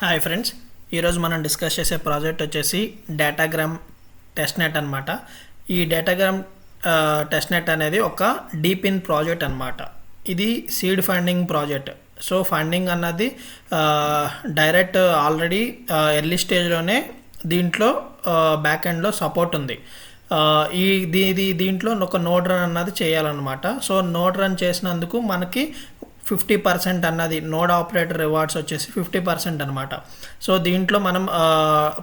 Hi friends, ఈరోజు మనం discuss చేసే ప్రాజెక్ట్ వచ్చేసి డేటాగ్రామ్ టెస్ట్ నెట్ అనమాట. ఈ డేటాగ్రామ్ టెస్ట్ నెట్ అనేది ఒక డీప్ ఇన్ ప్రాజెక్ట్ అనమాట. ఇది seed funding project. So funding అన్నది డైరెక్ట్ ఆల్రెడీ ఎర్లీ స్టేజ్లోనే దీంట్లో బ్యాక్ ఎండ్లో సపోర్ట్ ఉంది. దీంట్లో ఒక నోడ్ రన్ అన్నది చేయాలన్నమాట. సో నోడ్ రన్ చేసినందుకు మనకి 50% అన్నది నోడ్ ఆపరేటర్ రివార్డ్స్ వచ్చేసి 50% అనమాట. సో దీంట్లో మనం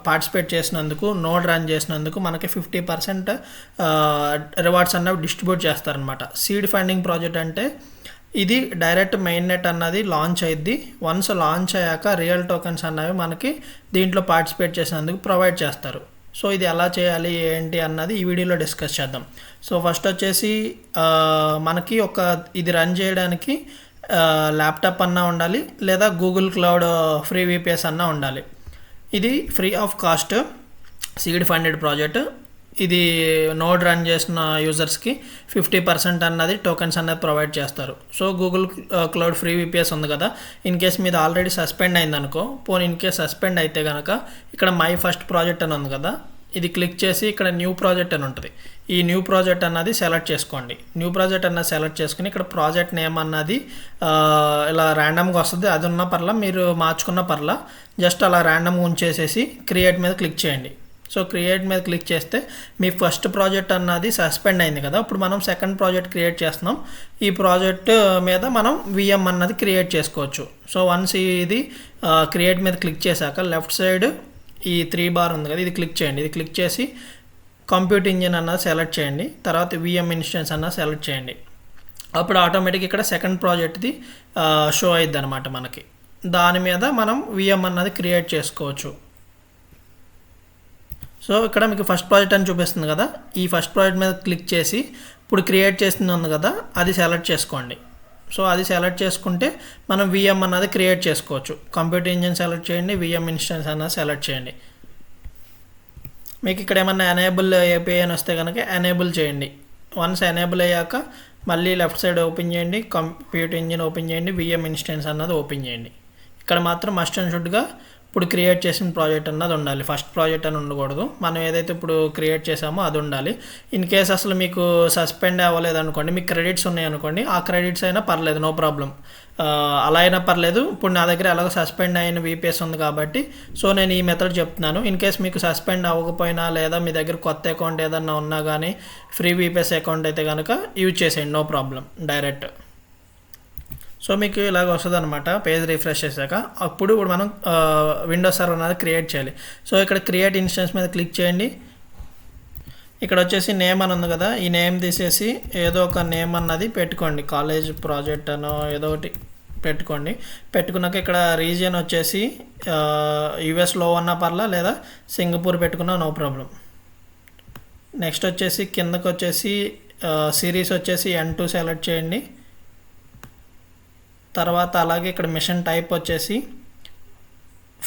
పార్టిసిపేట్ చేసినందుకు, నోడ్ రన్ చేసినందుకు మనకి 50% రివార్డ్స్ అన్నవి డిస్ట్రిబ్యూట్ చేస్తారనమాట. సీడ్ ఫండింగ్ ప్రాజెక్ట్ అంటే ఇది డైరెక్ట్ మెయిన్ నెట్ అన్నది లాంచ్ అయ్యిద్ది. వన్స్ లాంచ్ అయ్యాక రియల్ టోకెన్స్ అన్నవి మనకి దీంట్లో పార్టిసిపేట్ చేసినందుకు ప్రొవైడ్ చేస్తారు. సో ఇది ఎలా చేయాలి ఏంటి అన్నది ఈ వీడియోలో డిస్కస్ చేద్దాం. సో ఫస్ట్ వచ్చేసి మనకి ఇది రన్ చేయడానికి ల్యాప్టాప్ అన్నా ఉండాలి, లేదా గూగుల్ క్లౌడ్ ఫ్రీ విపిఎస్ అన్నా ఉండాలి. ఇది free of cost seed funded project. ఇది నోడ్ రన్ చేసిన యూజర్స్కి 50% అన్నది టోకెన్స్ అన్నది ప్రొవైడ్ చేస్తారు. So Google cloud free VPS ఉంది కదా, ఇన్ కేస్ మీద ఆల్రెడీ సస్పెండ్ అయిందనుకో, పోనీ ఇన్ కేస్ సస్పెండ్ అయితే కనుక ఇక్కడ మై ఫస్ట్ ప్రాజెక్ట్ అని ఉంది కదా, ఇది క్లిక్ చేసి ఇక్కడ న్యూ ప్రాజెక్ట్ అని ఉంటుంది. ఈ న్యూ ప్రాజెక్ట్ అన్నది సెలెక్ట్ చేసుకోండి. న్యూ ప్రాజెక్ట్ అన్నది సెలెక్ట్ చేసుకుని ఇక్కడ ప్రాజెక్ట్ నేమ్ అన్నది ఇలా ర్యాండమ్గా వస్తుంది. అది ఉన్న పర్లా, మీరు మార్చుకున్న పర్లా, జస్ట్ అలా ర్యాండమ్గా ఉంచేసేసి క్రియేట్ మీద క్లిక్ చేయండి. సో క్రియేట్ మీద క్లిక్ చేస్తే మీ ఫస్ట్ ప్రాజెక్ట్ అన్నది సస్పెండ్ అయింది కదా, ఇప్పుడు మనం సెకండ్ ప్రాజెక్ట్ క్రియేట్ చేస్తున్నాం. ఈ ప్రాజెక్ట్ మీద మనం విఎం అన్నది క్రియేట్ చేసుకోవచ్చు. సో వన్స్ ఇది క్రియేట్ మీద క్లిక్ చేశాక లెఫ్ట్ సైడ్ ఈ 3 బార్ ఉంది కదా, ఇది క్లిక్ చేయండి. ఇది క్లిక్ చేసి కంప్యూట్ ఇంజిన్ అన్నది సెలెక్ట్ చేయండి. తర్వాత విఎం ఇన్స్టెన్స్ అన్నది సెలెక్ట్ చేయండి. అప్పుడు ఆటోమేటిక్ ఇక్కడ సెకండ్ ప్రాజెక్ట్ది షో అయ్యిద్ది అనమాట మనకి. దాని మీద మనం విఎం అన్నది క్రియేట్ చేసుకోవచ్చు. సో ఇక్కడ మీకు ఫస్ట్ ప్రాజెక్ట్ అని చూపిస్తుంది కదా, ఈ ఫస్ట్ ప్రాజెక్ట్ మీద క్లిక్ చేసి ఇప్పుడు క్రియేట్ చేస్తుంది ఉంది కదా, అది సెలెక్ట్ చేసుకోండి. సో అది సెలెక్ట్ చేసుకుంటే మనం విఎం అన్నది క్రియేట్ చేసుకోవచ్చు. కంప్యూటర్ ఇంజిన్ సెలెక్ట్ చేయండి, విఎం ఇన్స్టెన్స్ అన్నది సెలెక్ట్ చేయండి. మీకు ఇక్కడ ఏమన్నా ఎనేబుల్ ఏపీఐ అని వస్తే కనుక ఎనేబుల్ చేయండి. వన్స్ ఎనేబుల్ అయ్యాక మళ్ళీ లెఫ్ట్ సైడ్ ఓపెన్ చేయండి, కంప్యూటర్ ఇంజిన్ ఓపెన్ చేయండి, విఎం ఇన్స్టెన్స్ అన్నది ఓపెన్ చేయండి. ఇక్కడ మాత్రం మస్ట్ అండ్ షుడ్గా ఇప్పుడు క్రియేట్ చేసిన ప్రాజెక్ట్ అన్నది ఉండాలి, ఫస్ట్ ప్రాజెక్ట్ అని ఉండకూడదు. మనం ఏదైతే ఇప్పుడు క్రియేట్ చేసామో అది ఉండాలి. ఇన్ కేస్ అసలు మీకు సస్పెండ్ అవ్వలేదు అనుకోండి, మీకు క్రెడిట్స్ ఉన్నాయి అనుకోండి, ఆ క్రెడిట్స్ అయినా పర్లేదు, నో ప్రాబ్లం, అలా అయినా పర్లేదు. ఇప్పుడు నా దగ్గర ఎలాగో సస్పెండ్ అయిన విపిఎస్ ఉంది కాబట్టి సో నేను ఈ మెథడ్ చెప్తున్నాను. ఇన్ కేస్ మీకు సస్పెండ్ అవ్వకపోయినా, లేదా మీ దగ్గర కొత్త అకౌంట్ ఏదన్నా ఉన్నా కానీ ఫ్రీ విపిఎస్ అకౌంట్ అయితే కనుక యూజ్ చేసేయండి, నో ప్రాబ్లం, డైరెక్ట్. సో మీకు ఇలాగ వస్తుంది అనమాట. పేజ్ రిఫ్రెష్ చేశాక ఇప్పుడు మనం విండోస్ సర్వర్ అనేది క్రియేట్ చేయాలి. సో ఇక్కడ క్రియేట్ ఇన్స్టెన్స్ మీద క్లిక్ చేయండి. ఇక్కడ వచ్చేసి నేమ్ అని ఉంది కదా, ఈ నేమ్ తీసేసి ఏదో ఒక నేమ్ అన్నది పెట్టుకోండి, కాలేజ్ ప్రాజెక్ట్ అనో ఏదో ఒకటి పెట్టుకోండి. పెట్టుకున్నాక ఇక్కడ రీజియన్ వచ్చేసి యుఎస్లో ఉన్న పర్లా, లేదా సింగపూర్ పెట్టుకున్నా నో ప్రాబ్లం. నెక్స్ట్ వచ్చేసి కిందకు వచ్చేసి సిరీస్ వచ్చేసి N2 సెలెక్ట్ చేయండి. తర్వాత అలాగే ఇక్కడ మిషన్ టైప్ వచ్చేసి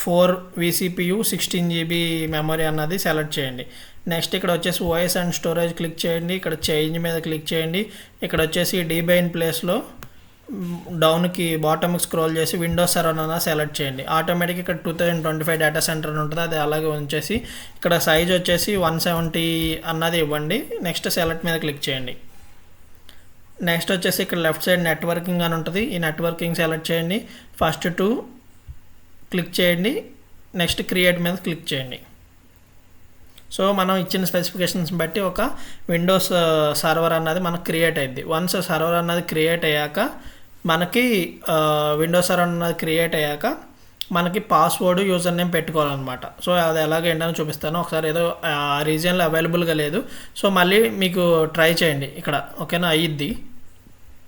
4 VCPU 16 GB మెమరీ అన్నది సెలెక్ట్ చేయండి. నెక్స్ట్ ఇక్కడ వచ్చేసి వాయిస్ అండ్ స్టోరేజ్ క్లిక్ చేయండి. ఇక్కడ చేంజ్ మీద క్లిక్ చేయండి. ఇక్కడ వచ్చేసి డీబైన్ ప్లేస్లో డౌన్కి బాటమ్కి స్క్రోల్ చేసి విండోస్ సర్వర్ అన్నది సెలెక్ట్ చేయండి. ఆటోమేటిక్ ఇక్కడ 2025 డేటా సెంటర్ అని ఉంటుంది, అది అలాగే ఉంచేసి ఇక్కడ సైజ్ వచ్చేసి 170 అన్నది ఇవ్వండి. నెక్స్ట్ సెలెక్ట్ మీద క్లిక్ చేయండి. నెక్స్ట్ వచ్చేసి ఇక్కడ లెఫ్ట్ సైడ్ నెట్వర్కింగ్ అని ఉంటుంది, ఈ నెట్వర్కింగ్ సెలెక్ట్ చేయండి. ఫస్ట్ 2 క్లిక్ చేయండి. నెక్స్ట్ క్రియేట్ మీద క్లిక్ చేయండి. సో మనం ఇచ్చిన స్పెసిఫికేషన్స్ బట్టి ఒక విండోస్ సర్వర్ అన్నది మనకు క్రియేట్ అయ్యింది. వన్స్ సర్వర్ అన్నది క్రియేట్ అయ్యాక మనకి విండోస్ సర్వర్ అన్నది క్రియేట్ అయ్యాక మనకి పాస్వర్డ్ యూజర్ నేమ్ పెట్టుకోవాలన్నమాట. సో అది ఎలాగ ఏంటని చూపిస్తాను. ఒకసారి ఏదో రీజియన్లో అవైలబుల్గా లేదు, సో మళ్ళీ మీకు ట్రై చేయండి ఇక్కడ, ఓకేనా, అయ్యిద్ది.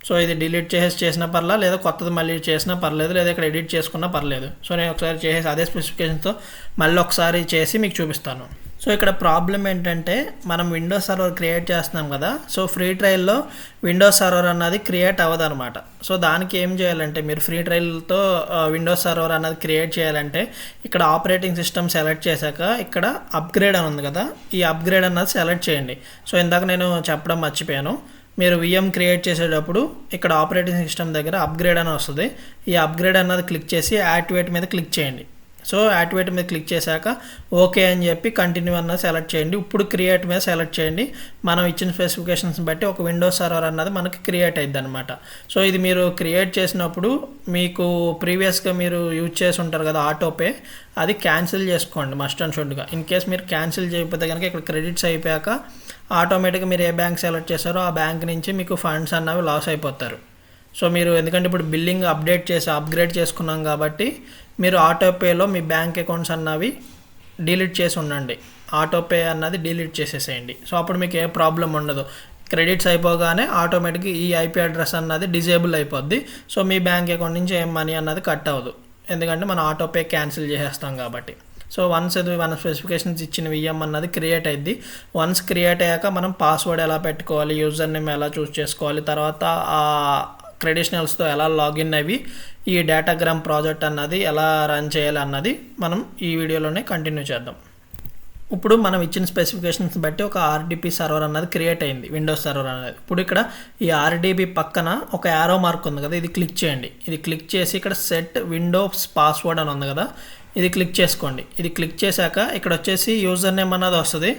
సో ఇది డిలీట్ చేసినా పర్లా, లేదా కొత్తది మళ్ళీ చేసినా పర్లేదు, లేదా ఇక్కడ ఎడిట్ చేసుకున్నా పర్లేదు. సో నేను ఒకసారి చేసేసి అదే స్పెసిఫికేషన్తో మళ్ళీ ఒకసారి చేసి మీకు చూపిస్తాను. సో ఇక్కడ ప్రాబ్లం ఏంటంటే మనం విండోస్ సర్వర్ క్రియేట్ చేస్తున్నాం కదా, సో ఫ్రీ ట్రయల్లో విండోస్ సర్వర్ అన్నది క్రియేట్ అవ్వదు అనమాట. సో దానికి ఏం చేయాలంటే మీరు ఫ్రీ ట్రయల్తో విండోస్ సర్వర్ అన్నది క్రియేట్ చేయాలంటే ఇక్కడ ఆపరేటింగ్ సిస్టమ్ సెలెక్ట్ చేశాక ఇక్కడ అప్గ్రేడ్ అని ఉంది కదా, ఈ అప్గ్రేడ్ అన్నది సెలెక్ట్ చేయండి. సో ఇందాక నేను చెప్పడం మర్చిపోయాను, మీరు విఎం క్రియేట్ చేసేటప్పుడు ఇక్కడ ఆపరేటింగ్ సిస్టమ్ దగ్గర అప్గ్రేడ్ అని వస్తుంది. ఈ అప్గ్రేడ్ అన్నది క్లిక్ చేసి యాక్టివేట్ మీద క్లిక్ చేయండి. సో యాక్టివేట్ మీద క్లిక్ చేశాక ఓకే అని చెప్పి కంటిన్యూ అన్నది సెలెక్ట్ చేయండి. ఇప్పుడు క్రియేట్ మీద సెలెక్ట్ చేయండి. మనం ఇచ్చిన స్పెసిఫికేషన్స్ బట్టి ఒక విండోస్ సర్వర్ అన్నది మనకి క్రియేట్ అయ్యిద్ది అనమాట. సో ఇది మీరు క్రియేట్ చేసినప్పుడు మీకు ప్రీవియస్గా మీరు యూజ్ చేసి ఉంటారు కదా ఆటోపే, అది క్యాన్సిల్ చేసుకోండి మస్ట్ అండ్ షుడ్గా. ఇన్ కేస్ మీరు క్యాన్సిల్ చేయకపోతే కనుక ఇక్కడ క్రెడిట్స్ అయిపోయాక ఆటోమేటిక్గా మీరు ఏ బ్యాంక్ సెలెక్ట్ చేస్తారో ఆ బ్యాంక్ నుంచి మీకు ఫండ్స్ అన్నవి లాస్ అయిపోతారు. సో మీరు ఎందుకంటే ఇప్పుడు బిల్లింగ్ అప్గ్రేడ్ చేసుకున్నాం కాబట్టి మీరు ఆటోపేలో మీ బ్యాంక్ అకౌంట్స్ అన్నవి డిలీట్ చేసి ఉండండి. ఆటోపే అన్నది డిలీట్ చేసేసేయండి. సో అప్పుడు మీకు ఏ ప్రాబ్లం ఉండదు. క్రెడిట్స్ అయిపోగానే ఆటోమేటిక్గా ఈ ఐపీ అడ్రస్ అన్నది డిజేబుల్ అయిపోద్ది. సో మీ బ్యాంక్ అకౌంట్ నుంచి ఏం మనీ అన్నది కట్ అవ్వదు, ఎందుకంటే మనం ఆటోపే క్యాన్సిల్ చేసేస్తాం కాబట్టి. సో వన్స్ ఇది మన స్పెసిఫికేషన్స్ ఇచ్చిన విఎం అన్నది క్రియేట్ అయింది. వన్స్ క్రియేట్ అయ్యాక మనం పాస్వర్డ్ ఎలా పెట్టుకోవాలి, యూజర్ నేమ్ ఎలా చూస్ చేసుకోవాలి, తర్వాత ఆ క్రెడిషనల్స్తో ఎలా లాగిన్ అవి ఈ డేటాగ్రామ్ ప్రాజెక్ట్ అన్నది ఎలా రన్ చేయాలి అన్నది మనం ఈ వీడియోలోనే కంటిన్యూ చేద్దాం. ఇప్పుడు మనం ఇచ్చిన స్పెసిఫికేషన్స్ బట్టి ఒక ఆర్డిపి సర్వర్ అన్నది క్రియేట్ అయింది, విండోస్ సర్వర్ అన్నది. ఇప్పుడు ఇక్కడ ఈ ఆర్డిబి పక్కన ఒక యారో మార్క్ ఉంది కదా, ఇది క్లిక్ చేయండి. ఇది క్లిక్ చేసి ఇక్కడ సెట్ విండోస్ పాస్వర్డ్ అని ఉంది కదా, ఇది క్లిక్ చేసుకోండి. ఇది క్లిక్ చేశాక ఇక్కడ వచ్చేసి యూజర్ నేమ్ అన్నది వస్తుంది.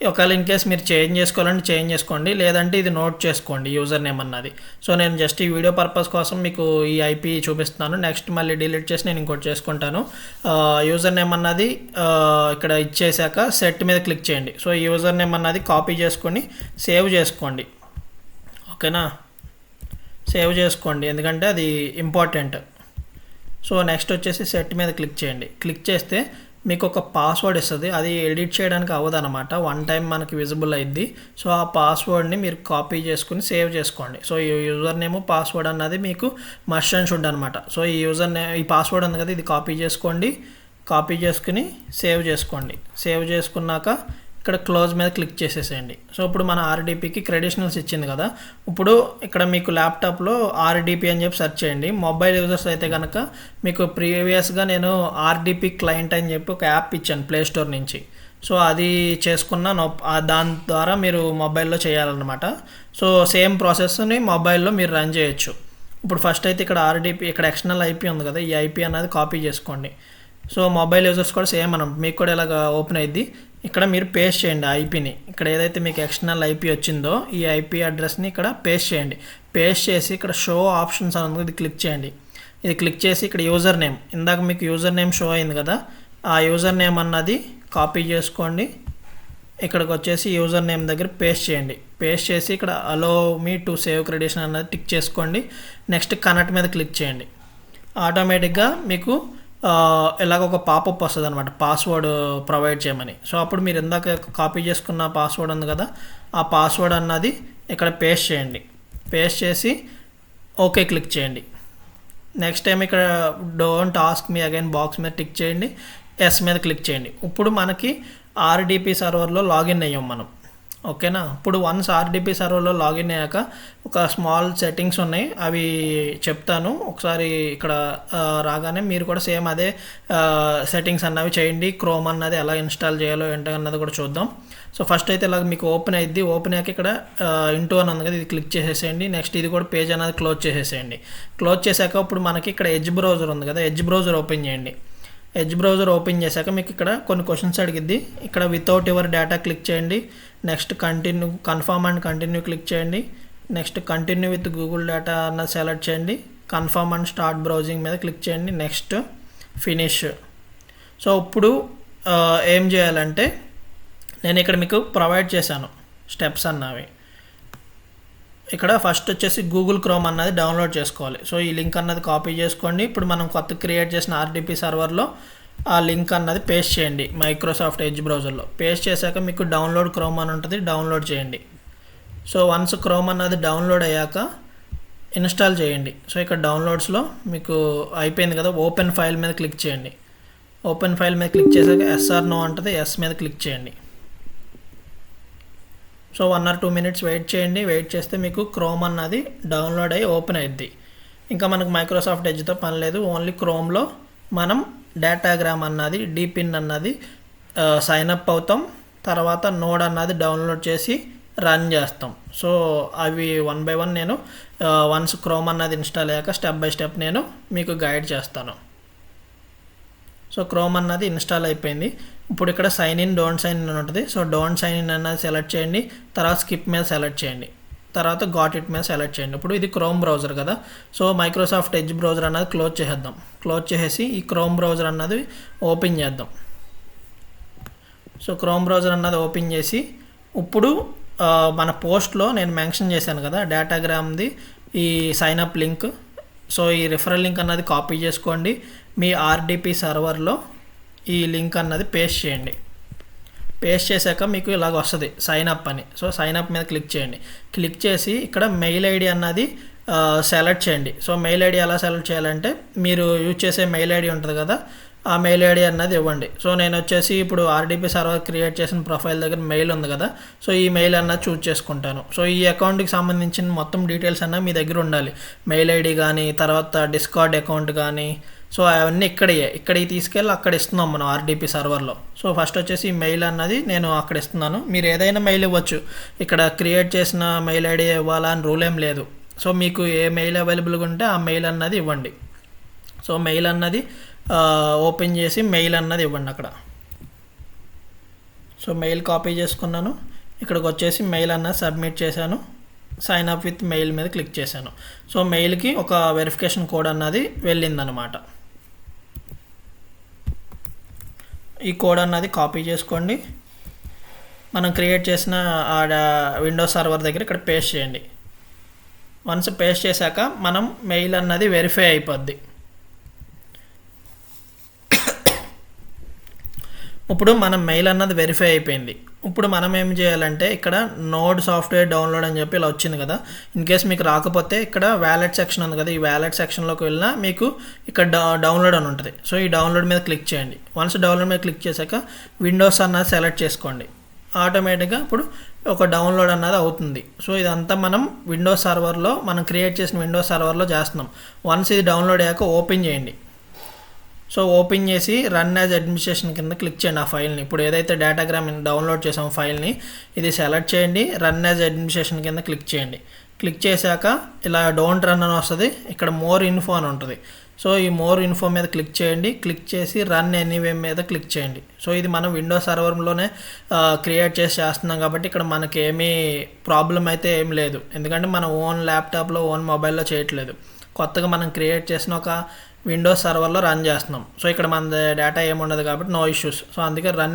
ఒకవేళ ఇన్ కేస్ మీరు చేంజ్ చేసుకోవాలంటే చేంజ్ చేసుకోండి, లేదంటే ఇది నోట్ చేసుకోండి యూజర్ నేమ్ అన్నది. సో నేను జస్ట్ ఈ వీడియో పర్పస్ కోసం మీకు ఈ ఐపీ చూపిస్తున్నాను. నెక్స్ట్ మళ్ళీ డిలీట్ చేసి నేను ఇంకోటి చేసుకుంటాను. యూజర్ నేమ్ అన్నది ఇక్కడ ఇచ్చేసాక సెట్ మీద క్లిక్ చేయండి. సో ఈ యూజర్ నేమ్ అన్నది కాపీ చేసుకొని సేవ్ చేసుకోండి. ఓకేనా, సేవ్ చేసుకోండి ఎందుకంటే అది ఇంపార్టెంట్. సో నెక్స్ట్ వచ్చేసి సెట్ మీద క్లిక్ చేయండి. క్లిక్ చేస్తే మీకు ఒక పాస్వర్డ్ ఇస్తుంది, అది ఎడిట్ చేయడానికి అవ్వదు అనమాట, వన్ టైం మనకి విజిబుల్ అయింది. సో ఆ పాస్వర్డ్ని మీరు కాపీ చేసుకుని సేవ్ చేసుకోండి. సో ఈ యూజర్ నేమ్ పాస్వర్డ్ అన్నది మీకు మస్ట్ అండ్ షుడ్ అనమాట. సో ఈ పాస్వర్డ్ ఉంది కదా, ఇది కాపీ చేసుకోండి. కాపీ చేసుకుని సేవ్ చేసుకోండి. సేవ్ చేసుకున్నాక ఇక్కడ క్లోజ్ మీద క్లిక్ చేసేసేయండి. సో ఇప్పుడు మన ఆర్డిపికి క్రెడిషనల్స్ ఇచ్చింది కదా, ఇప్పుడు ఇక్కడ మీకు ల్యాప్టాప్లో ఆర్డిపి అని చెప్పి సెర్చ్ చేయండి. మొబైల్ యూజర్స్ అయితే కనుక మీకు ప్రీవియస్గా నేను ఆర్డిపి క్లయింట్ అని చెప్పి ఒక యాప్ ఇచ్చాను ప్లే స్టోర్ నుంచి. సో అది చేసుకున్న దాని ద్వారా మీరు మొబైల్లో చేయాలన్నమాట. సో సేమ్ ప్రాసెస్ని మొబైల్లో మీరు రన్ చేయొచ్చు. ఇప్పుడు ఫస్ట్ అయితే ఇక్కడ ఆర్డిపి, ఇక్కడ ఎక్స్టర్నల్ ఐపీ ఉంది కదా, ఈ ఐపీ అనేది కాపీ చేసుకోండి. సో మొబైల్ యూజర్స్ కూడా సేమ్ మనం మీకు కూడా ఇలాగ ఓపెన్ అయ్యింది. ఇక్కడ మీరు పేస్ట్ చేయండి ఐపీని. ఇక్కడ ఏదైతే మీకు ఎక్స్టర్నల్ ఐపీ వచ్చిందో ఈ ఐపీ అడ్రస్ని ఇక్కడ పేస్ట్ చేయండి. పేస్ట్ చేసి ఇక్కడ షో ఆప్షన్స్ అనేది ఇది క్లిక్ చేయండి. ఇది క్లిక్ చేసి ఇక్కడ యూజర్ నేమ్, ఇందాక మీకు యూజర్ నేమ్ షో అయింది కదా, ఆ యూజర్ నేమ్ అన్నది కాపీ చేసుకోండి. ఇక్కడికి వచ్చేసి యూజర్ నేమ్ దగ్గర పేస్ట్ చేయండి. పేస్ట్ చేసి ఇక్కడ అలో మీ టు సేవ్ క్రెడిషన్ అన్నది టిక్ చేసుకోండి. నెక్స్ట్ కనెక్ట్ మీద క్లిక్ చేయండి. ఆటోమేటిక్గా మీకు ఇలాగ ఒక పాపప్ వస్తుంది అనమాట, పాస్వర్డ్ ప్రొవైడ్ చేయమని. సో అప్పుడు మీరు ఇందాక కాపీ చేసుకున్న పాస్వర్డ్ ఉంది కదా, ఆ పాస్వర్డ్ అన్నది ఇక్కడ పేస్ట్ చేయండి. పేస్ట్ చేసి ఓకే క్లిక్ చేయండి. నెక్స్ట్ టైం ఇక్కడ don't ask me again box మీద టిక్ చేయండి. ఎస్ మీద క్లిక్ చేయండి. ఇప్పుడు మనకి ఆర్డిపి సర్వర్లో లాగిన్ అయ్యాం మనం. ఓకేనా, ఇప్పుడు వన్స్ ఆర్డిపి సర్వర్లో లాగిన్ అయ్యాక ఒక స్మాల్ సెట్టింగ్స్ ఉన్నాయి, అవి చెప్తాను ఒకసారి. ఇక్కడ రాగానే మీరు కూడా సేమ్ అదే సెట్టింగ్స్ అన్నవి చేయండి. క్రోమ్ అన్నది ఎలా ఇన్స్టాల్ చేయాలో ఏంటో అన్నది కూడా చూద్దాం. సో ఫస్ట్ అయితే ఇలా మీకు ఓపెన్ అయ్యిద్ది. ఓపెన్ అయ్యాక ఇక్కడ ఇంటూ అని ఉంది కదా, ఇది క్లిక్ చేసేసేయండి. నెక్స్ట్ ఇది కూడా పేజ్ అనేది క్లోజ్ చేసేసేయండి. క్లోజ్ చేశాక ఇప్పుడు మనకి ఇక్కడ ఎడ్జ్ బ్రౌజర్ ఉంది కదా, ఎడ్జ్ బ్రౌజర్ ఓపెన్ చేయండి. ఎడ్జ్ బ్రౌజర్ ఓపెన్ చేశాక మీకు ఇక్కడ కొన్ని క్వశ్చన్స్ అడిగిద్ది. ఇక్కడ వితౌట్ యువర్ డేటా క్లిక్ చేయండి. Next confirm and continue click చేయండి. Next continue with Google data అన్నది సెలెక్ట్ చేయండి. కన్ఫర్మ్ అండ్ స్టార్ట్ బ్రౌజింగ్ మీద క్లిక్ చేయండి. Next finish. సో ఇప్పుడు ఏం చేయాలంటే నేను ఇక్కడ మీకు ప్రొవైడ్ చేశాను స్టెప్స్ అన్నవి. ఇక్కడ ఫస్ట్ వచ్చేసి గూగుల్ క్రోమ్ అన్నది డౌన్లోడ్ చేసుకోవాలి. సో ఈ లింక్ అన్నది కాపీ చేసుకోండి. ఇప్పుడు మనం కొత్త క్రియేట్ చేసిన ఆర్డిపి సర్వర్లో ఆ లింక్ అన్నది పేస్ట్ చేయండి మైక్రోసాఫ్ట్ ఎడ్జ్ బ్రౌజర్లో. పేస్ట్ చేశాక మీకు డౌన్లోడ్ క్రోమ్ అని ఉంటుంది, డౌన్లోడ్ చేయండి. సో వన్స్ క్రోమ్ అన్నది డౌన్లోడ్ అయ్యాక ఇన్స్టాల్ చేయండి. సో ఇక్కడ డౌన్లోడ్స్లో మీకు అయిపోయింది కదా, ఓపెన్ ఫైల్ మీద క్లిక్ చేయండి. ఓపెన్ ఫైల్ మీద క్లిక్ చేశాక ఎస్ఆర్ నో ఉంటుంది, ఎస్ మీద క్లిక్ చేయండి. సో 1 or 2 minutes వెయిట్ చేయండి. వెయిట్ చేస్తే మీకు క్రోమ్ అన్నది డౌన్లోడ్ అయ్యి ఓపెన్ అయ్యిద్ది. ఇంకా మనకు మైక్రోసాఫ్ట్ ఎడ్జ్తో పని లేదు, ఓన్లీ క్రోమ్లో మనం డేటాగ్రామ్ అన్నది డిపిన్ అన్నది సైన్ అప్ అవుతాం. తర్వాత నోడ్ అన్నది డౌన్లోడ్ చేసి రన్ చేస్తాం. సో అవి 1 by 1 నేను వన్స్ క్రోమ్ అన్నది ఇన్స్టాల్ అయ్యాక స్టెప్ బై స్టెప్ నేను మీకు గైడ్ చేస్తాను. సో క్రోమ్ అన్నది ఇన్స్టాల్ అయిపోయింది. ఇప్పుడు ఇక్కడ sign in don't sign in ఉంటుంది. సో డోంట్ సైన్ ఇన్ అన్నది సెలెక్ట్ చేయండి, తర్వాత స్కిప్ మీద సెలెక్ట్ చేయండి, తర్వాత గాట్ ఇట్ మీద సెలెక్ట్ చేయండి. ఇప్పుడు ఇది క్రోమ్ బ్రౌజర్ కదా, సో మైక్రోసాఫ్ట్ ఎడ్జ్ బ్రౌజర్ అన్నది క్లోజ్ చేసేద్దాం. క్లోజ్ చేసేసి ఈ క్రోమ్ బ్రౌజర్ అన్నది ఓపెన్ చేద్దాం. సో క్రోమ్ బ్రౌజర్ అన్నది ఓపెన్ చేసి ఇప్పుడు మన పోస్ట్లో నేను మెన్షన్ చేశాను కదా డేటాగ్రామ్ది ఈ సైన్ అప్ లింక్. సో ఈ రిఫరల్ లింక్ అన్నది కాపీ చేసుకోండి, మీ ఆర్డిపి సర్వర్లో ఈ లింక్ అన్నది పేస్ట్ చేయండి. పేస్ట్ చేశాక మీకు ఇలాగ వస్తుంది సైన్ అప్ అని. సో సైన్ అప్ మీద క్లిక్ చేయండి. క్లిక్ చేసి ఇక్కడ మెయిల్ ఐడి అన్నది సెలెక్ట్ చేయండి. సో మెయిల్ ఐడి ఎలా సెలెక్ట్ చేయాలంటే మీరు యూజ్ చేసే మెయిల్ ఐడి ఉంటుంది కదా, ఆ మెయిల్ ఐడి అన్నది ఇవ్వండి. సో నేను వచ్చేసి ఇప్పుడు ఆర్డిపి సర్వర్ క్రియేట్ చేసిన ప్రొఫైల్ దగ్గర మెయిల్ ఉంది కదా, సో ఈ మెయిల్ అన్నది చూజ్ చేసుకుంటాను. సో ఈ అకౌంట్కి సంబంధించిన మొత్తం డీటెయిల్స్ అన్నది మీ దగ్గర ఉండాలి. మెయిల్ ఐడి కానీ, తర్వాత డిస్కార్డ్ అకౌంట్ కానీ, సో అవన్నీ ఇక్కడికి తీసుకెళ్ళి అక్కడ ఇస్తున్నాం మనం ఆర్డిపి సర్వర్లో. సో ఫస్ట్ వచ్చేసి ఈ మెయిల్ అన్నది నేను అక్కడ ఇస్తున్నాను. మీరు ఏదైనా మెయిల్ ఇవ్వచ్చు, ఇక్కడ క్రియేట్ చేసిన మెయిల్ ఐడి ఇవ్వాలా అని రూల్ ఏం లేదు. సో మీకు ఏ మెయిల్ అవైలబుల్గా ఉంటే ఆ మెయిల్ అన్నది ఇవ్వండి. సో మెయిల్ అన్నది ఓపెన్ చేసి మెయిల్ అన్నది ఇవ్వండి అక్కడ. సో మెయిల్ కాపీ చేసుకున్నాను, ఇక్కడికి వచ్చేసి మెయిల్ అన్నది సబ్మిట్ చేశాను, సైన్ అప్ విత్ మెయిల్ మీద క్లిక్ చేశాను. సో మెయిల్కి ఒక వెరిఫికేషన్ కోడ్ అన్నది వెళ్ళిందనమాట. ఈ కోడ్ అన్నది కాపీ చేసుకోండి, మనం క్రియేట్ చేసిన విండోస్ సర్వర్ దగ్గర ఇక్కడ పేస్ట్ చేయండి. వన్స్ పేస్ట్ చేశాక మనం మెయిల్ అన్నది వెరిఫై అయిపోద్ది. ఇప్పుడు మనం మెయిల్ అన్నది వెరిఫై అయిపోయింది. ఇప్పుడు మనం ఏం చేయాలంటే ఇక్కడ నోడ్ సాఫ్ట్వేర్ డౌన్లోడ్ అని చెప్పి ఇలా వచ్చింది కదా, ఇన్ కేస్ మీకు రాకపోతే ఇక్కడ వ్యాలెట్ సెక్షన్ ఉంది కదా, ఈ వ్యాలెట్ సెక్షన్లోకి వెళ్ళినా మీకు ఇక్కడ డౌన్లోడ్ అని ఉంటుంది. సో ఈ డౌన్లోడ్ మీద క్లిక్ చేయండి. వన్స్ డౌన్లోడ్ మీద క్లిక్ చేశాక విండోస్ అన్నది సెలెక్ట్ చేసుకోండి. ఆటోమేటిక్గా ఇప్పుడు ఒక డౌన్లోడ్ అన్నది అవుతుంది. సో ఇదంతా మనం విండోస్ సర్వర్లో మనం క్రియేట్ చేసిన విండోస్ సర్వర్లో చేస్తున్నాం. వన్స్ ఇది డౌన్లోడ్ అయ్యాక ఓపెన్ చేయండి. సో ఓపెన్ చేసి రన్ యాజ్ అడ్మినిస్ట్రేషన్ కింద క్లిక్ చేయండి ఆ ఫైల్ని. ఇప్పుడు ఏదైతే డేటాగ్రామ్ డౌన్లోడ్ చేసాం ఫైల్ని ఇది సెలెక్ట్ చేయండి, రన్ యాజ్ అడ్మినిస్ట్రేషన్ కింద క్లిక్ చేయండి. క్లిక్ చేశాక ఇలా డోంట్ రన్ అని వస్తుంది, ఇక్కడ మోర్ ఇన్ఫో అని ఉంటుంది. సో ఈ మోర్ ఇన్ఫో మీద క్లిక్ చేయండి. క్లిక్ చేసి రన్ ఎనీవే మీద క్లిక్ చేయండి. సో ఇది మనం విండోస్ సర్వర్లోనే క్రియేట్ చేస్తున్నాం కాబట్టి ఇక్కడ మనకి ఏమీ ప్రాబ్లం అయితే ఏం లేదు, ఎందుకంటే మనం ఓన్ ల్యాప్టాప్లో ఓన్ మొబైల్లో చేయట్లేదు. కొత్తగా మనం క్రియేట్ చేసిన ఒక విండోస్ సర్వర్లో రన్ చేస్తున్నాం. సో ఇక్కడ మన డేటా ఏముండదు కాబట్టి నో ఇష్యూస్. సో అందుకే రన్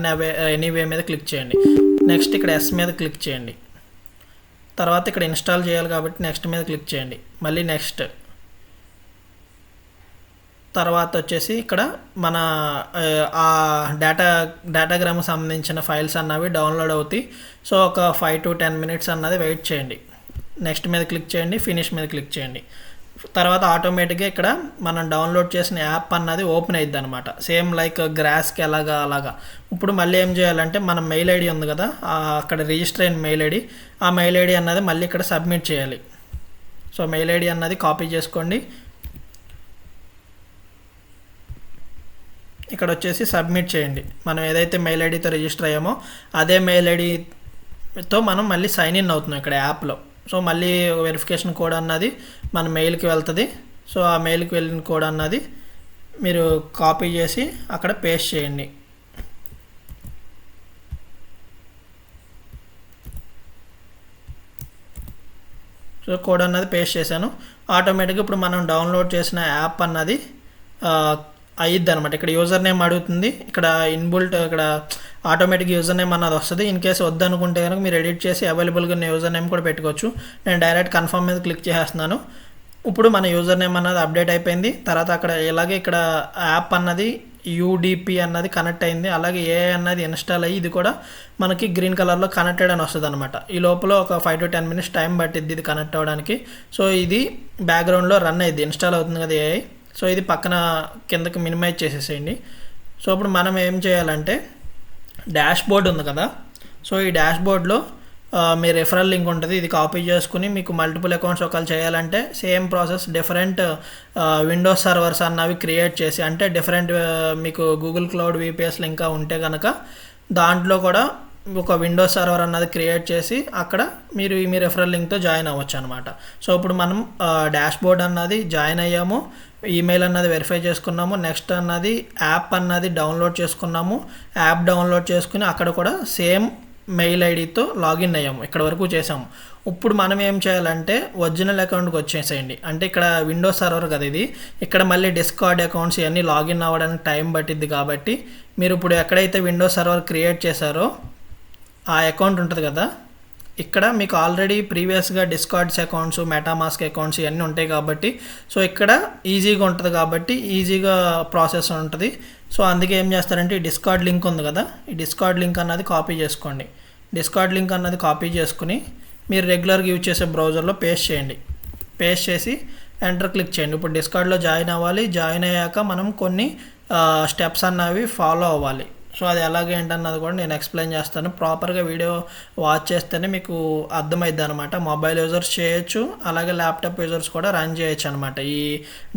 ఎనీవే మీద క్లిక్ చేయండి. నెక్స్ట్ ఇక్కడ ఎస్ మీద క్లిక్ చేయండి. తర్వాత ఇక్కడ ఇన్స్టాల్ చేయాలి కాబట్టి నెక్స్ట్ మీద క్లిక్ చేయండి. మళ్ళీ నెక్స్ట్. తర్వాత వచ్చేసి ఇక్కడ మన ఆ డేటాగ్రామ్కి సంబంధించిన ఫైల్స్ అన్నవి డౌన్లోడ్ అవుతాయి. సో ఒక 5 to 10 minutes అన్నది వెయిట్ చేయండి. నెక్స్ట్ మీద క్లిక్ చేయండి, ఫినిష్ మీద క్లిక్ చేయండి. తర్వాత ఆటోమేటిక్గా ఇక్కడ మనం డౌన్లోడ్ చేసిన యాప్ అన్నది ఓపెన్ అవుతుంది అనమాట, సేమ్ లైక్ గ్రాస్కి అలాగా. ఇప్పుడు మళ్ళీ ఏం చేయాలంటే మన మెయిల్ ఐడి ఉంది కదా, అక్కడ రిజిస్టర్ అయిన మెయిల్ ఐడి, ఆ మెయిల్ ఐడి అన్నది మళ్ళీ ఇక్కడ సబ్మిట్ చేయాలి. సో మెయిల్ ఐడి అన్నది కాపీ చేసుకోండి, ఇక్కడ వచ్చేసి సబ్మిట్ చేయండి. మనం ఏదైతే మెయిల్ ఐడితో రిజిస్టర్ అయ్యామో అదే మెయిల్ ఐడితో మనం మళ్ళీ సైన్ ఇన్ అవుతున్నాం ఇక్కడ యాప్లో. సో మళ్ళీ వెరిఫికేషన్ కోడ్ అన్నది మన మెయిల్కి వెళ్తుంది. సో ఆ మెయిల్కి వెళ్ళిన కోడ్ అన్నది మీరు కాపీ చేసి అక్కడ పేస్ట్ చేయండి. సో కోడ్ అన్నది పేస్ట్ చేశాను. ఆటోమేటిక్గా ఇప్పుడు మనం డౌన్లోడ్ చేసిన యాప్ అన్నది అయ్యిద్ది అనమాట. ఇక్కడ యూజర్ నేమ్ అడుగుతుంది, ఇక్కడ ఇన్బుల్ట్ ఇక్కడ ఆటోమేటిక్ యూజర్ నేమ్ అన్నది వస్తుంది. ఇన్ కేసు వద్దనుకుంటే కనుక మీరు ఎడిట్ చేసి అవైలబుల్గా ఉన్న యూజర్ నేమ్ కూడా పెట్టుకోవచ్చు. నేను డైరెక్ట్ కన్ఫర్మ్ మీద క్లిక్ చేసేస్తున్నాను. ఇప్పుడు మన యూజర్ నేమ్ అన్నది అప్డేట్ అయిపోయింది. తర్వాత అక్కడ ఇలాగే ఇక్కడ యాప్ అన్నది యూడిపి అన్నది కనెక్ట్ అయింది, అలాగే ఏఐ అన్నది ఇన్స్టాల్ అయ్యి ఇది కూడా మనకి గ్రీన్ కలర్లో కనెక్టెడ్ అని వస్తుంది అనమాట. ఈ లోపల ఒక 5 to 10 minutes టైం పట్టిద్ది ఇది కనెక్ట్ అవ్వడానికి. సో ఇది బ్యాక్గ్రౌండ్లో రన్ అయ్యిద్ది, ఇన్స్టాల్ అవుతుంది కదా ఏఐ. సో ఇది పక్కన కిందకి మినిమైజ్ చేసేసేయండి. సో ఇప్పుడు మనం ఏం చేయాలంటే డాష్ బోర్డ్ ఉంది కదా, సో ఈ డాష్ బోర్డ్లో మీ రెఫరల్ లింక్ ఉంటుంది, ఇది కాపీ చేసుకుని మీకు మల్టిపుల్ అకౌంట్స్ ఒకళ్ళు చేయాలంటే same process different Windows servers అన్నవి క్రియేట్ చేసి, అంటే డిఫరెంట్ మీకు గూగుల్ క్లౌడ్ విపిఎస్లు ఇంకా ఉంటే కనుక దాంట్లో కూడా ఒక విండోస్ సర్వర్ అన్నది క్రియేట్ చేసి అక్కడ మీరు మీ రెఫరల్ లింక్తో జాయిన్ అవ్వచ్చు అనమాట. సో ఇప్పుడు మనం డాష్ బోర్డ్ అన్నది జాయిన్ అయ్యాము, ఈమెయిల్ అన్నది వెరిఫై చేసుకున్నాము. నెక్స్ట్ అన్నది యాప్ అన్నది డౌన్లోడ్ చేసుకున్నాము. యాప్ డౌన్లోడ్ చేసుకుని అక్కడ కూడా సేమ్ మెయిల్ ఐడితో లాగిన్ అయ్యాము. ఇక్కడ వరకు చేసాము. ఇప్పుడు మనం ఏం చేయాలంటే ఒరిజినల్ అకౌంట్కి వచ్చేసేయండి. అంటే ఇక్కడ విండోస్ సర్వర్ కదా ఇది. ఇక్కడ మళ్ళీ డిస్కార్డ్ అకౌంట్స్ ఇవన్నీ లాగిన్ అవ్వడానికి టైం పట్టిద్ది. కాబట్టి మీరు ఇప్పుడు ఎక్కడైతే విండోస్ సర్వర్ క్రియేట్ చేశారో ఆ అకౌంట్ ఉంటుంది కదా, ఇక్కడ మీకు ఆల్రెడీ ప్రీవియస్గా డిస్కార్డ్స్ అకౌంట్స్, మెటామాస్క్ అకౌంట్స్ ఇవన్నీ ఉంటాయి కాబట్టి సో ఇక్కడ ఈజీగా ఉంటుంది కాబట్టి ఈజీగా ప్రాసెస్ ఉంటుంది. సో అందుకే ఏం చేస్తారంటే ఈ డిస్కార్డ్ లింక్ ఉంది కదా, ఈ డిస్కార్డ్ లింక్ అన్నది కాపీ చేసుకోండి. డిస్కార్డ్ లింక్ అన్నది కాపీ చేసుకుని మీరు రెగ్యులర్గా యూజ్ చేసే బ్రౌజర్లో పేస్ట్ చేయండి. పేస్ట్ చేసి ఎంటర్ క్లిక్ చేయండి. ఇప్పుడు డిస్కార్డ్లో జాయిన్ అవ్వాలి. జాయిన్ అయ్యాక మనం కొన్ని స్టెప్స్ అన్నవి ఫాలో అవ్వాలి. సో అది ఎలాగ ఏంటన్నది కూడా నేను ఎక్స్ప్లెయిన్ చేస్తాను. ప్రాపర్గా వీడియో వాచ్ చేస్తేనే మీకు అర్థమైద్ది అనమాట. మొబైల్ యూజర్స్ చేయొచ్చు, అలాగే ల్యాప్టాప్ యూజర్స్ కూడా రన్ చేయొచ్చు అనమాట ఈ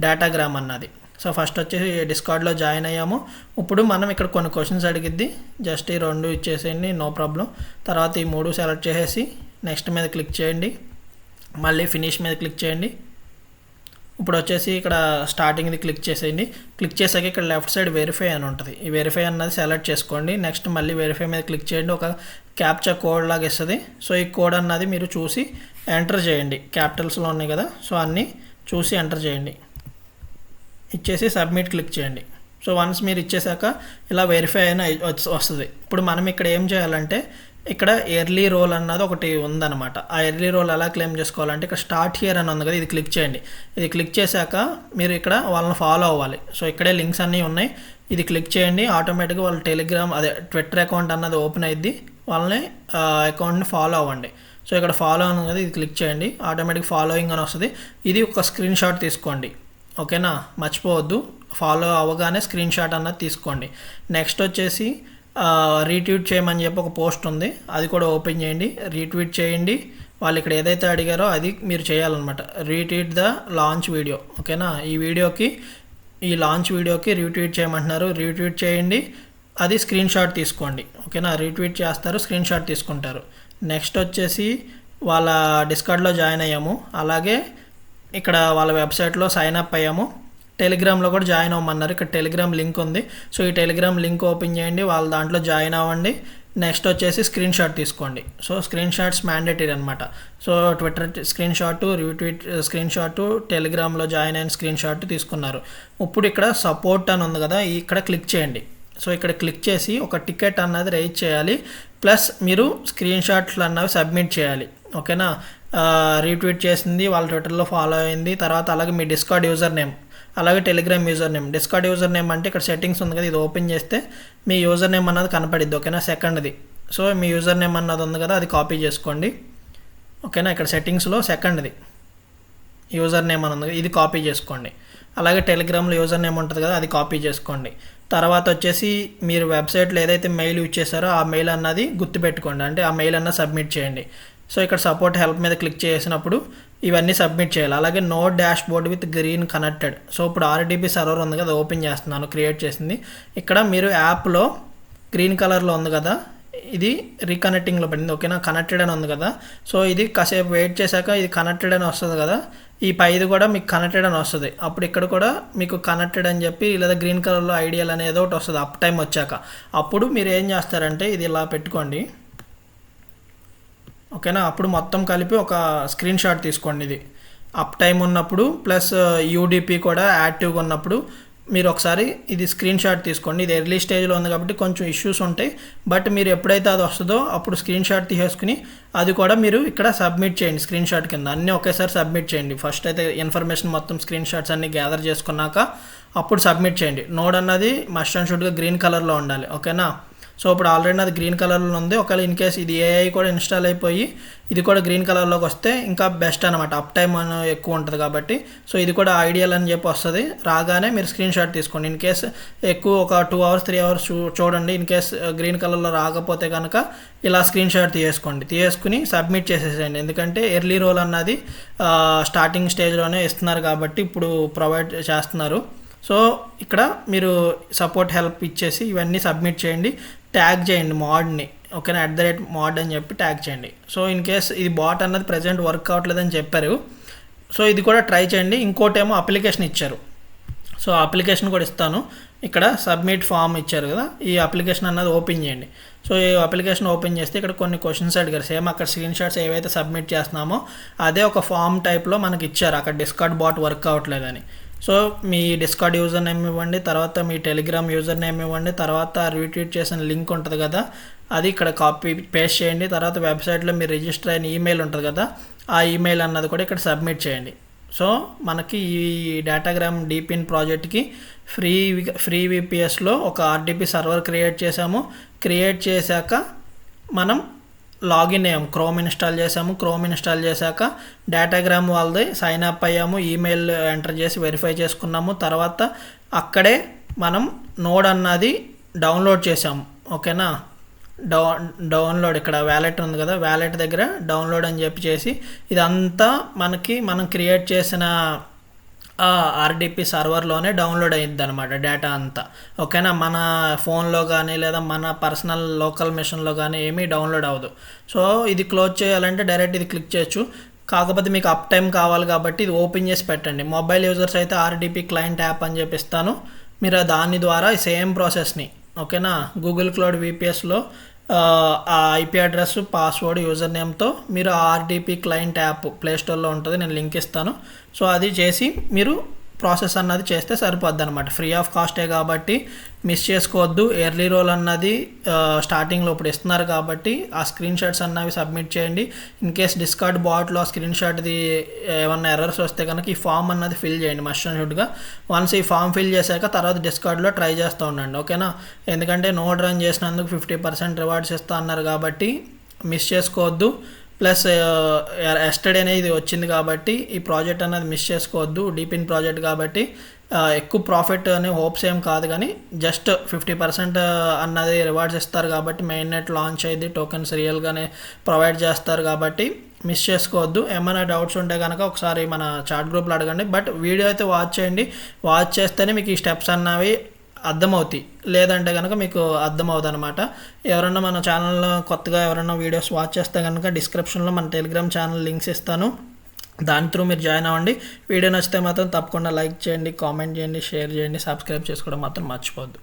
డేటాగ్రామ్ అన్నది. సో ఫస్ట్ వచ్చేసి డిస్కార్డ్లో జాయిన్ అయ్యాము. ఇప్పుడు మనం ఇక్కడ కొన్ని క్వశ్చన్స్ అడిగిద్ది. జస్ట్ ఈ 2 ఇచ్చేసేయండి, నో ప్రాబ్లం. తర్వాత ఈ 3 సెలెక్ట్ చేసేసి నెక్స్ట్ మీద క్లిక్ చేయండి. మళ్ళీ ఫినిష్ మీద క్లిక్ చేయండి. ఇప్పుడు వచ్చేసి ఇక్కడ స్టార్టింగ్ది క్లిక్ చేసేయండి. క్లిక్ చేసాక ఇక్కడ లెఫ్ట్ సైడ్ వెరిఫై అని ఉంటుంది. ఈ వెరిఫై అన్నది సెలెక్ట్ చేసుకోండి. నెక్స్ట్ మళ్ళీ వెరిఫై మీద క్లిక్ చేయండి. ఒక క్యాప్చా కోడ్ లాగా ఇస్తుంది. సో ఈ కోడ్ అన్నది మీరు చూసి ఎంటర్ చేయండి. క్యాపిటల్స్లో ఉన్నాయి కదా, సో అన్నీ చూసి ఎంటర్ చేయండి. ఇచ్చేసి సబ్మిట్ క్లిక్ చేయండి. సో వన్స్ మీరు ఇచ్చేసాక ఇలా వెరిఫై అయినా వస్తుంది. ఇప్పుడు మనం ఇక్కడ ఏం చేయాలంటే ఇక్కడ ఎర్లీ రోల్ అన్నది ఒకటి ఉందన్నమాట. ఆ ఎర్లీ రోల్ ఎలా క్లెయిమ్ చేసుకోవాలంటే ఇక్కడ స్టార్ట్ హియర్ అని ఉంది కదా, ఇది క్లిక్ చేయండి. ఇది క్లిక్ చేశాక మీరు ఇక్కడ వాళ్ళని ఫాలో అవ్వాలి. సో ఇక్కడే లింక్స్ అన్నీ ఉన్నాయి. ఇది క్లిక్ చేయండి. ఆటోమేటిక్గా వాళ్ళ టెలిగ్రామ్ ట్విట్టర్ అకౌంట్ అన్నది ఓపెన్ అయ్యిద్ది. వాళ్ళని అకౌంట్ని ఫాలో అవ్వండి. సో ఇక్కడ ఫాలో అని కదా, ఇది క్లిక్ చేయండి. ఆటోమేటిక్ ఫాలోయింగ్ అని వస్తుంది. ఇది ఒక స్క్రీన్ షాట్ తీసుకోండి. ఓకేనా, మర్చిపోవద్దు. ఫాలో అవ్వగానే స్క్రీన్ షాట్ అన్నది తీసుకోండి. నెక్స్ట్ వచ్చేసి రీట్వీట్ చేయమని చెప్పి ఒక పోస్ట్ ఉంది, అది కూడా ఓపెన్ చేయండి. రీట్వీట్ చేయండి. వాళ్ళు ఇక్కడ ఏదైతే అడిగారో అది మీరు చేయాలన్నమాట. Retweet the launch video. ఓకేనా, ఈ లాంచ్ వీడియోకి రీట్వీట్ చేయమంటున్నారు. రీట్వీట్ చేయండి. అది స్క్రీన్ షాట్ తీసుకోండి. ఓకేనా, రీట్వీట్ చేస్తారు, స్క్రీన్ షాట్ తీసుకుంటారు. నెక్స్ట్ వచ్చేసి వాళ్ళ డిస్కార్డ్లో జాయిన్ అయ్యాము. అలాగే ఇక్కడ వాళ్ళ వెబ్సైట్లో సైన్ అప్ అయ్యాము. టెలిగ్రామ్లో కూడా జాయిన్ అవ్వమన్నారు. ఇక్కడ టెలిగ్రామ్ లింక్ ఉంది. సో ఈ టెలిగ్రామ్ లింక్ ఓపెన్ చేయండి, వాళ్ళ దాంట్లో జాయిన్ అవ్వండి. నెక్స్ట్ వచ్చేసి స్క్రీన్ షాట్ తీసుకోండి. సో స్క్రీన్ షాట్స్ మ్యాండేటరీ అనమాట. So Twitter screen shot, retweet screen shot, టెలిగ్రామ్లో జాయిన్ అయిన స్క్రీన్ షాట్ తీసుకున్నారు. ఇప్పుడు ఇక్కడ సపోర్ట్ అని ఉంది కదా, ఇక్కడ క్లిక్ చేయండి. సో ఇక్కడ క్లిక్ చేసి ఒక టికెట్ అన్నది రైజ్ చేయాలి. ప్లస్ మీరు స్క్రీన్ షాట్లు అన్నవి సబ్మిట్ చేయాలి. ఓకేనా, రీట్వీట్ చేసింది, వాళ్ళ ట్విట్టర్లో ఫాలో అయింది. తర్వాత అలాగే మీ డిస్కార్డ్ యూజర్ నేమ్, అలాగే Telegram user name. Discard user name అంటే ఇక్కడ సెట్టింగ్స్ ఉంది కదా, ఇది ఓపెన్ చేస్తే మీ యూజర్ నేమ్ అన్నది కనపడిద్ది. ఓకేనా, సెకండ్ది. సో మీ యూజర్ నేమ్ అన్నది ఉంది కదా, అది కాపీ చేసుకోండి. ఓకేనా, ఇక్కడ సెట్టింగ్స్లో సెకండ్ది యూజర్ నేమ్ అని ఉంది, ఇది కాపీ చేసుకోండి. అలాగే టెలిగ్రామ్లో యూజర్ నేమ్ ఉంటుంది కదా, అది కాపీ చేసుకోండి. తర్వాత వచ్చేసి మీరు వెబ్సైట్లో ఏదైతే మెయిల్ యూజ్ చేశారో ఆ మెయిల్ అన్నది గుర్తుపెట్టుకోండి. అంటే ఆ మెయిల్ అన్నది సబ్మిట్ చేయండి. సో ఇక్కడ సపోర్ట్ హెల్ప్ మీద క్లిక్ చేసినప్పుడు ఇవన్నీ సబ్మిట్ చేయాలి. అలాగే no dashboard with green connected. So ఇప్పుడు ఆర్డిబి సర్వర్ ఉంది కదా, ఓపెన్ చేస్తున్నాను, క్రియేట్ చేసింది. ఇక్కడ మీరు యాప్లో గ్రీన్ కలర్లో ఉంది కదా, ఇది రీకనెక్టింగ్లో పడింది. ఓకేనా, కనెక్టెడ్ అని ఉంది కదా. సో ఇది కాసేపు వెయిట్ చేశాక ఇది కనెక్టెడ్ అని వస్తుంది కదా, ఈ పైది కూడా మీకు కనెక్టెడ్ అని వస్తుంది. అప్పుడు ఇక్కడ కూడా మీకు కనెక్టెడ్ అని చెప్పి లేదా గ్రీన్ కలర్లో ఐడియల్ అనేది ఒకటి వస్తుంది అప్ టైం వచ్చాక. అప్పుడు మీరు ఏం చేస్తారంటే ఇది ఇలా పెట్టుకోండి. ఓకేనా, అప్పుడు మొత్తం కలిపి ఒక స్క్రీన్ షాట్ తీసుకోండి. ఇది అప్ టైం ఉన్నప్పుడు ప్లస్ యూడిపి కూడా యాక్టివ్గా ఉన్నప్పుడు మీరు ఒకసారి ఇది స్క్రీన్ షాట్ తీసుకోండి. ఇది ఎర్లీ స్టేజ్లో ఉంది కాబట్టి కొంచెం ఇష్యూస్ ఉంటాయి. బట్ మీరు ఎప్పుడైతే అది వస్తుందో అప్పుడు స్క్రీన్ షాట్ తీసేసుకుని అది కూడా మీరు ఇక్కడ సబ్మిట్ చేయండి. స్క్రీన్ షాట్ కింద అన్నీ ఒకేసారి సబ్మిట్ చేయండి. ఫస్ట్ అయితే ఇన్ఫర్మేషన్ మొత్తం స్క్రీన్ షాట్స్ అన్నీ గ్యాదర్ చేసుకున్నాక అప్పుడు సబ్మిట్ చేయండి. నోడ్ అన్నది మస్ట్ అండ్ షుడ్గా గ్రీన్ కలర్లో ఉండాలి. ఓకేనా, సో ఇప్పుడు ఆల్రెడీ అది గ్రీన్ కలర్లో ఉంది. ఒకవేళ ఇన్ కేస్ ఇది ఏఐ కూడా ఇన్స్టాల్ అయిపోయి ఇది కూడా గ్రీన్ కలర్లోకి వస్తే ఇంకా బెస్ట్ అనమాట. అప్ టైం ఎక్కువ ఉంటుంది కాబట్టి. సో ఇది కూడా ఐడియల్ అని చెప్పి వస్తుంది. రాగానే మీరు స్క్రీన్ షాట్ తీసుకోండి. ఇన్ కేస్ ఎక్కువ ఒక 2 hours 3 hours చూడండి. ఇన్ కేస్ గ్రీన్ కలర్లో రాకపోతే కనుక ఇలా స్క్రీన్ షాట్ తీసుకుని సబ్మిట్ చేసేసేయండి. ఎందుకంటే ఎర్లీ రోల్ అన్నది స్టార్టింగ్ స్టేజ్లోనే ఇస్తున్నారు కాబట్టి ఇప్పుడు ప్రొవైడ్ చేస్తున్నారు. సో ఇక్కడ మీరు సపోర్ట్ హెల్ప్ ఇచ్చేసి ఇవన్నీ సబ్మిట్ చేయండి. ట్యాగ్ చేయండి మోడ్ని. ఓకేనా, @mod అని చెప్పి ట్యాగ్ చేయండి. సో ఇన్ కేస్ ఇది బాట్ అన్నది ప్రజెంట్ వర్క్ అవ్వట్లేదని చెప్పారు. సో ఇది కూడా ట్రై చేయండి. ఇంకోటేమో అప్లికేషన్ ఇచ్చారు. సో అప్లికేషన్ కూడా ఇస్తాను. ఇక్కడ సబ్మిట్ ఫామ్ ఇచ్చారు కదా, ఈ అప్లికేషన్ అన్నది ఓపెన్ చేయండి. సో ఈ అప్లికేషన్ ఓపెన్ చేస్తే ఇక్కడ కొన్ని క్వశ్చన్స్ అడిగారు. సేమ్ అక్కడ స్క్రీన్ షాట్స్ ఏవైతే సబ్మిట్ చేస్తున్నామో అదే ఒక ఫామ్ టైప్లో మనకి ఇచ్చారు. అక్కడ డిస్కార్డ్ బాట్ వర్క్ అవ్వట్లేదని. సో మీ డిస్కార్డ్ యూజర్ నేమ్ ఇవ్వండి, తర్వాత మీ టెలిగ్రామ్ యూజర్ నేమ్ ఇవ్వండి, తర్వాత రీట్వీట్ చేసిన లింక్ ఉంటుంది కదా అది ఇక్కడ కాపీ పేస్ట్ చేయండి. తర్వాత వెబ్సైట్లో మీరు రిజిస్టర్ అయిన ఈమెయిల్ ఉంటుంది కదా ఆ ఈమెయిల్ అన్నది కూడా ఇక్కడ సబ్మిట్ చేయండి. సో మనకి ఈ డేటాగ్రామ్ డీపిన్ ప్రాజెక్ట్కి ఫ్రీ విపిఎస్లో ఒక ఆర్డిపి సర్వర్ క్రియేట్ చేసాము. క్రియేట్ చేశాక మనం లాగిన్ అయ్యాము, క్రోమ్ ఇన్స్టాల్ చేశాక డేటాగ్రామ్ వాళ్ళది సైన్ అప్ అయ్యాము, ఈమెయిల్ ఎంటర్ చేసి వెరిఫై చేసుకున్నాము. తర్వాత అక్కడే మనం నోడ్ అన్నది డౌన్లోడ్ చేసాము. ఓకేనా, డౌన్లోడ్ ఇక్కడ వ్యాలెట్ ఉంది కదా, వ్యాలెట్ దగ్గర డౌన్లోడ్ అని చెప్పి చేసి ఇదంతా మనం క్రియేట్ చేసిన ఆర్డిపి సర్వర్లోనే డౌన్లోడ్ అయ్యిద్ది అనమాట డేటా అంతా. ఓకేనా, మన ఫోన్లో కానీ లేదా మన పర్సనల్ లోకల్ మెషిన్లో కానీ ఏమీ డౌన్లోడ్ అవ్వదు. సో ఇది క్లోజ్ చేయాలంటే డైరెక్ట్ ఇది క్లిక్ చేయొచ్చు. కాకపోతే మీకు అప్ టైం కావాలి కాబట్టి ఇది ఓపెన్ చేసి పెట్టండి. మొబైల్ యూజర్స్ అయితే ఆర్డిపి క్లయింట్ యాప్ అని చెప్పిస్తాను, మీరు దాని ద్వారా సేమ్ ప్రాసెస్ని ఓకేనా గూగుల్ క్లౌడ్ విపిఎస్లో ఆ ఐపీ అడ్రస్ పాస్వర్డ్ యూజర్ నేమ్తో మీరు ఆర్డిపి క్లయింట్ యాప్ ప్లేస్టోర్లో ఉంటుంది, నేను లింక్ ఇస్తాను. సో అది చేసి మీరు ప్రాసెస్ అన్నది చేస్తే సరిపోద్ది అనమాట. ఫ్రీ ఆఫ్ కాస్టే కాబట్టి మిస్ చేసుకోవద్దు. ఎర్లీ రోల్ అన్నది స్టార్టింగ్లో ఇప్పుడు ఇస్తున్నారు కాబట్టి ఆ స్క్రీన్ షాట్స్ అన్నవి సబ్మిట్ చేయండి. ఇన్ కేస్ డిస్కార్డ్ బాట్లో ఆ స్క్రీన్ షాట్ది ఏమన్నా ఎర్రర్స్ వస్తే కనుక ఈ ఫామ్ అన్నది ఫిల్ చేయండి మస్ట్ అండ్ షుడ్గా. వన్స్ ఈ ఫామ్ ఫిల్ చేశాక తర్వాత డిస్కార్డ్లో ట్రై చేస్తూ ఉండండి. ఓకేనా, ఎందుకంటే నోడ్ రన్ చేసినందుకు 50% రివార్డ్స్ ఇస్తా అన్నారు కాబట్టి మిస్ చేసుకోవద్దు. ప్లస్ ఎస్టర్డే అనేది వచ్చింది కాబట్టి ఈ ప్రాజెక్ట్ అనేది మిస్ చేసుకోవద్దు. డీపిన్ ప్రాజెక్ట్ కాబట్టి ఎక్కువ ప్రాఫిట్ అనే హోప్స్ ఏం కాదు, కానీ జస్ట్ 50% అన్నది రివార్డ్స్ ఇస్తారు కాబట్టి మెయిన్ నెట్ లాంచ్ అయ్యింది, టోకెన్స్ రియల్గానే ప్రొవైడ్ చేస్తారు కాబట్టి మిస్ చేసుకోవద్దు. ఏమైనా డౌట్స్ ఉంటే కనుక ఒకసారి మన చాట్ గ్రూప్లో అడగండి. బట్ వీడియో అయితే వాచ్ చేయండి, వాచ్ చేస్తేనే మీకు ఈ స్టెప్స్ అన్నవి అర్థమవుతాయి, లేదంటే కనుక మీకు అర్థమవుతుంది అనమాట. ఎవరన్నా మన ఛానల్లో కొత్తగా ఎవరైనా వీడియోస్ వాచ్ చేస్తే కనుక డిస్క్రిప్షన్లో మన టెలిగ్రామ్ ఛానల్ లింక్స్ ఇస్తాను, దాని త్రూ మీరు జాయిన్ అవ్వండి. వీడియో నచ్చితే మాత్రం తప్పకుండా లైక్ చేయండి, కామెంట్ చేయండి, షేర్ చేయండి, సబ్స్క్రైబ్ చేసుకోవడం మాత్రం మర్చిపోవద్దు.